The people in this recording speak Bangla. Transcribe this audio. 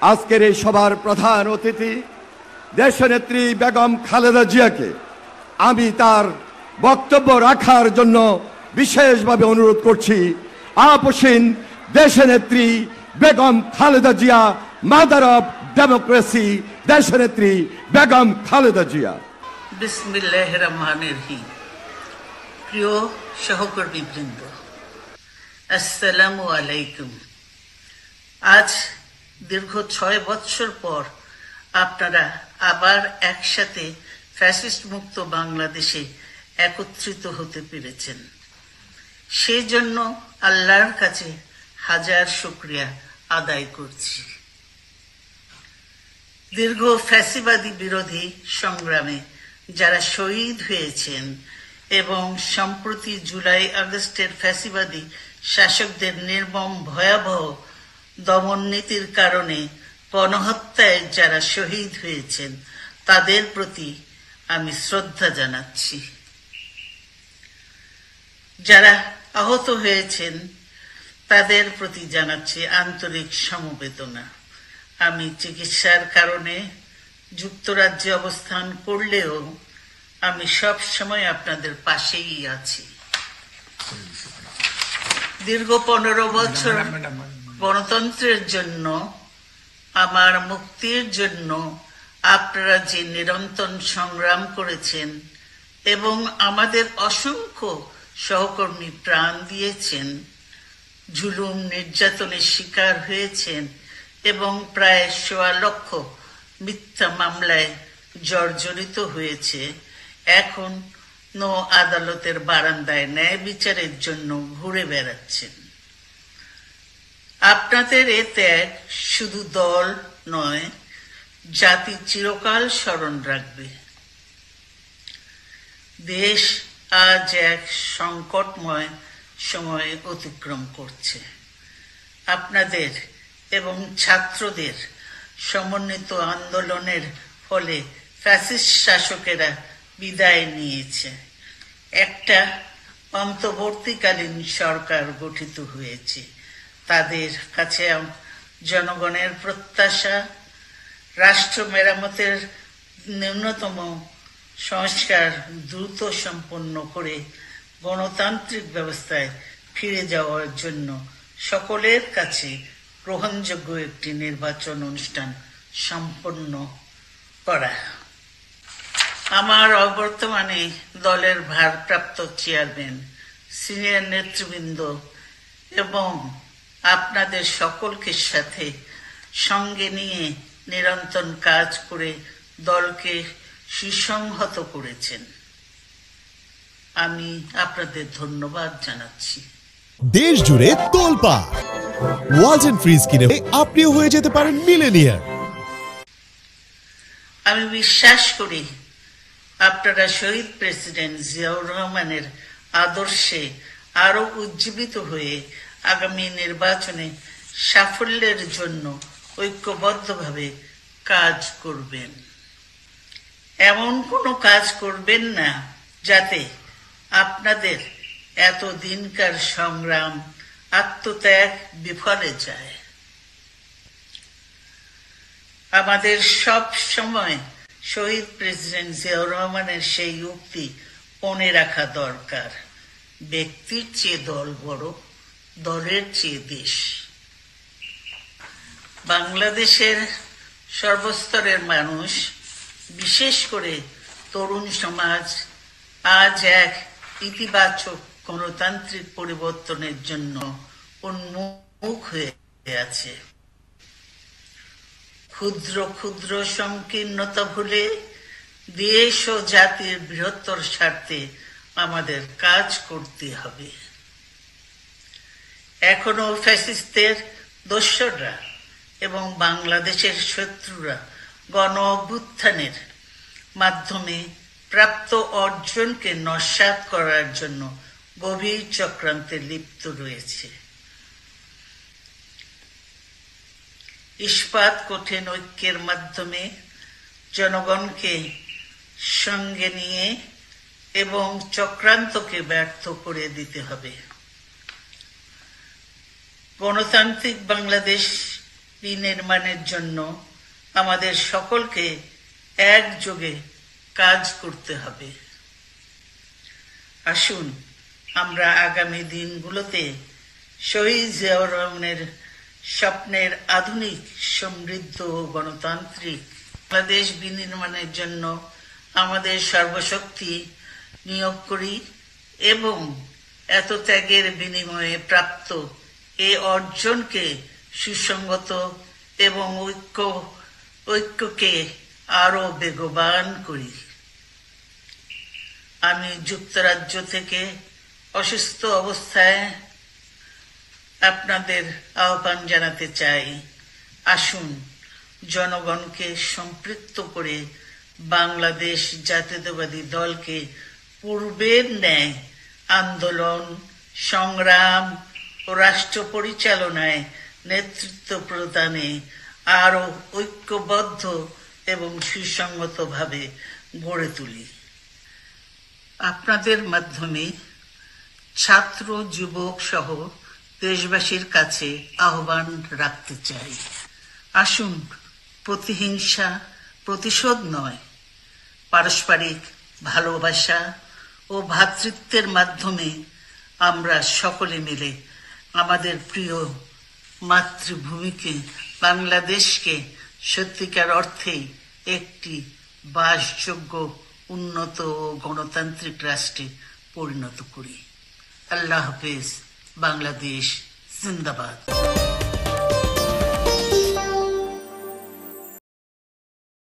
আজকের এই সভার প্রধান অতিথি দেশনেত্রী বেগম খালেদা জিয়াকে আমি তার বক্তব্য রাখার জন্য বিশেষভাবে অনুরোধ করছি। আপসীন দেশনেত্রী Begum Khaleda Zia, mother of democracy, দেশনেত্রী বেগম খালেদা জিয়া। বিসমিল্লাহির রহমানির রহিম। প্রিয় সহকর্মীবৃন্দ, আসসালামু আলাইকুম। আজ দীর্ঘ 6 বৎসর পর আপনারা আবার একসাথে ফ্যাসিস্ট মুক্ত বাংলাদেশে একত্রিত হতে পেরেছেন। সেই জন্য আল্লাহর কাছে হাজার শুকরিয়া আদায় করছি। দীর্ঘ ফ্যাসিবাদী বিরোধী সংগ্রামে যারা শহীদ হয়েছেন এবং সম্প্রতি জুলাই আগস্টের ফ্যাসিবাদী শাসকদের নির্মম ভয়াবহ দমন নীতির কারণে গণহত্যায় যারা শহীদ হয়েছেন তাদের প্রতি আমি শ্রদ্ধা জানাচ্ছি। যারা আহত হয়েছেন তাদের প্রতি জানাচ্ছি আন্তরিক সমবেদনা। আমি চিকিৎসার কারণে যুক্তরাজ্যে অবস্থান করলেও আমি সব সময় আপনাদের পাশেই আছি। দীর্ঘ 15 বছর গণতন্ত্রের জন্য, আমার মুক্তির জন্য আপনারা যে নিরন্তর সংগ্রাম করেছেন এবং আমাদের অসংখ্য সহকর্মী প্রাণ দিয়েছেন, জুলুম নির্যাতনের শিকার হয়েছেন এবং প্রায় 1.25 লক্ষ মিথ্যা মামলায় জর্জরিত হয়েছে, এখন আদালতের বারান্দায় ন্যায় বিচারের জন্য ঘুরে বেড়াচ্ছেন। আপনাদের এ ত্যাগ শুধু দল নয়, জাতি চিরকাল স্মরণ রাখবে। দেশ আজ এক সংকটময় সময় অতিক্রম করছে। আপনাদের এবং ছাত্রদের সমন্বিত আন্দোলনের ফলে ফ্যাসিস্ট শাসকেরা বিদায় নিয়েছে। একটা অন্তর্বর্তীকালীন সরকার গঠিত হয়েছে। তাদের কাছে জনগণের প্রত্যাশা, রাষ্ট্র মেরামতের ন্যূনতম সংস্কার দ্রুত সম্পন্ন করে গণতান্ত্রিক ব্যবস্থায় ফিরে যাওয়ার জন্য সকলের কাছে গ্রহণযোগ্য একটি নির্বাচন অনুষ্ঠান সম্পন্ন করা। আমার অবর্তমানে দলের ভারপ্রাপ্ত চেয়ারম্যান, সিনিয়র নেতৃবৃন্দ এবং আপনাদের সকলকে সাথে সঙ্গে নিয়ে নিরন্তর কাজ করে দলকে সুসংহত করেছেন। আমি আপনাদের ধন্যবাদ জানাচ্ছি। দেশ জুড়ে তোলপাড় ওয়ালজ এন্ড ফ্রিজ কিনে আপনিও হয়ে যেতে পারেন মিলেনিয়ার। আমি বিশ্বাস করি আপনারা শহীদ প্রেসিডেন্ট জিয়াউর রহমানের আদর্শে আরো উজ্জীবিত হয়ে আগামী নির্বাচনে সাফল্যের জন্য ঐক্যবদ্ধভাবে কাজ করবেন। এমন কোনো কাজ করবেন না যাতে আপনাদের এতদিনকার সংগ্রাম, আত্মত্যাগ বিফলে যায়। আমাদের সব সময় শহীদ প্রেসিডেন্ট জিয়াউর রহমানের সেই উক্তি মনে রাখা দরকার, ব্যক্তির চেয়ে দল বড়, দলের চেয়ে দেশ। বাংলাদেশের সর্বস্তরের মানুষ, বিশেষ করে তরুণ সমাজ আজ এক ইতিবাচক গণতান্ত্রিক পরিবর্তনের জন্য উন্মুখ হয়ে আছে। ক্ষুদ্র ক্ষুদ্র সংকীর্ণতা ভুলে দেশ ও জাতির বৃহত্তর স্বার্থে আমাদের কাজ করতে হবে। এখনো ফ্যাসিস্টদের দোসররা এবং বাংলাদেশের শত্রুরা গণ অভ্যুত্থানের মাধ্যমে প্রাপ্ত অর্জনকে নস্যাৎ করার জন্য গভীর চক্রান্তে লিপ্ত রয়েছে। ইস্পাত কঠিন ঐক্যের মাধ্যমে জনগণকে সঙ্গে নিয়ে এবং চক্রান্তকে ব্যর্থ করে দিতে হবে। গণতান্ত্রিক বাংলাদেশ বিনির্মাণের জন্য আমাদের সকলকে একযোগে কাজ করতে হবে। আসুন আমরা আগামী দিনগুলোতে শহীদ জিয়াউর রহমানের স্বপ্নের আধুনিক, সমৃদ্ধ ও গণতান্ত্রিক বাংলাদেশ বিনির্মাণের জন্য আমাদের সর্বশক্তি নিয়োগ করি এবং এত ত্যাগের বিনিময়ে প্রাপ্ত এ অর্জনকে সুসংগত এবং ঐক্যকে আরো বেগবান করি। আমি যুক্তরাজ্য থেকে অসুস্থ অবস্থায় আপনাদের আহ্বান জানাতে চাই, আসুন জনগণকে সম্পৃক্ত করে বাংলাদেশ জাতীয়তাবাদী দলকে পূর্বের ন্যায় আন্দোলন, সংগ্রাম ও রাষ্ট্র পরিচালনায় নেতৃত্ব প্রদানে আরো ঐক্যবদ্ধ এবং সুসংগতভাবে গড়ে তুলি। আপনাদের মাধ্যমে ছাত্র, যুবক সহ দেশবাসীর কাছে আহ্বান রাখতে চাই, আসুন প্রতিহিংসা, প্রতিশোধ নয়, পারস্পরিক ভালোবাসা ও ভ্রাতৃত্বের মাধ্যমে আমরা সকলে মিলে আমাদের প্রিয় মাতৃভূমিকে, বাংলাদেশকে সত্যিকার অর্থেই একটি বাসযোগ্য, উন্নত ও গণতান্ত্রিক রাষ্ট্রে পরিণত করি। আল্লাহ হাফেজ। বাংলাদেশ জিন্দাবাদ।